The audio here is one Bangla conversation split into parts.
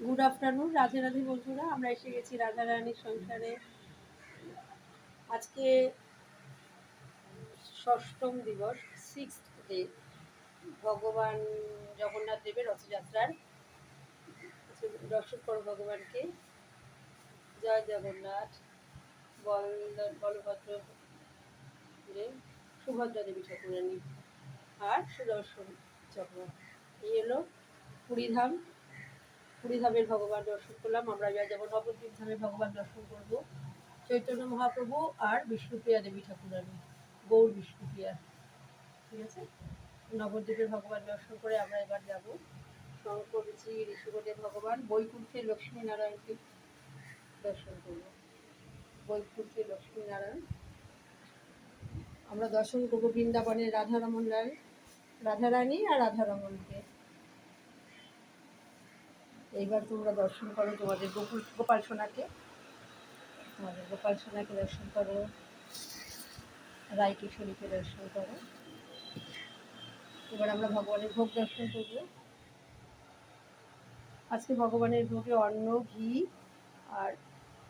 গুড আফটারনুন, রাধে রাধে বন্ধুরা। আমরা এসে গেছি রাধারানীর সংসারে। আজকে ষষ্ঠম দিবস, 6th ডে, ভগবান জগন্নাথ দেবের রথযাত্রার। দর্শন করো ভগবানকে। জয় জগন্নাথ। বলভদ্র দেব, সুভদ্রা দেবী ঠাকুরানী আর সুদর্শন চক্র। এই এলো পুরীধাম। পুরীধামের ভগবান দর্শন করলাম। আমরা এবার যাবো নবদ্বীপ ধামে ভগবান দর্শন করবো। চৈতন্য মহাপ্রভু আর বিষ্ণুপ্রিয়া দেবী ঠাকুরানী, গৌর বিষ্ণুপ্রিয়া। ঠিক আছে, নবদ্বীপের ভগবান দর্শন করে আমরা এবার যাব শঙ্করজি ঋষিকোটের ভগবান বৈকুণ্ঠের লক্ষ্মীনারায়ণকে দর্শন করব। বৈকুণ্ঠের লক্ষ্মীনারায়ণ আমরা দর্শন করবো। বৃন্দাবনের রাধারমন লাল, রাধারানী আর রাধারমনকে। এইবার তোমরা দর্শন করো তোমাদের গোপাল সোনাকে। তোমাদের গোপাল সোনাকে দর্শন করো, রায়কিশোরীকে দর্শন করো। এবার আমরা ভগবানের ভোগ দর্শন করব। আজকে ভগবানের ভোগে অন্ন, ঘি আর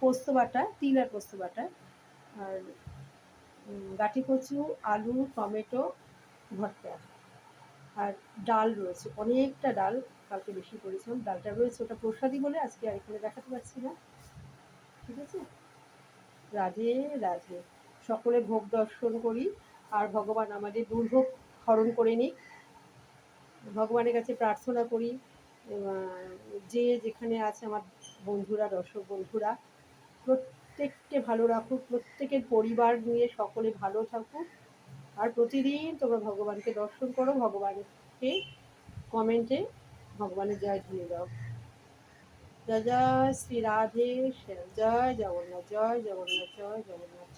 পোস্ত বাটা, তিল আর পোস্ত বাটা, আর গাঁটি কচু, আলু, টমেটো ভর্তা, আর ডাল রয়েছে, অনেকটা ডাল। কালকে বেশি করেছিলাম, ডালটা রয়েছে, ওটা প্রসাদী বলে আজকে আর এখানে দেখাতে পারছি না। ঠিক আছে, রাধে রাধে। সকলে ভোগ দর্শন করি আর ভগবান আমাদের দুর্ভোগ হরণ করে নিক। ভগবানের কাছে প্রার্থনা করি যে যেখানে আছে আমার বন্ধুরা, দর্শক বন্ধুরা, প্রত্যেককে ভালো রাখুক, প্রত্যেকের পরিবার নিয়ে সকলে ভালো থাকুক। আর প্রতিদিন তোমরা ভগবানকে দর্শন করো, ভগবানকে কমেন্টে ভগবানের জয় ধরে দাও। জয় জয় শ্রী রাধে, জয় জগন্নাথ, জয় জগন্নাথ, জয় জগন্নাথ।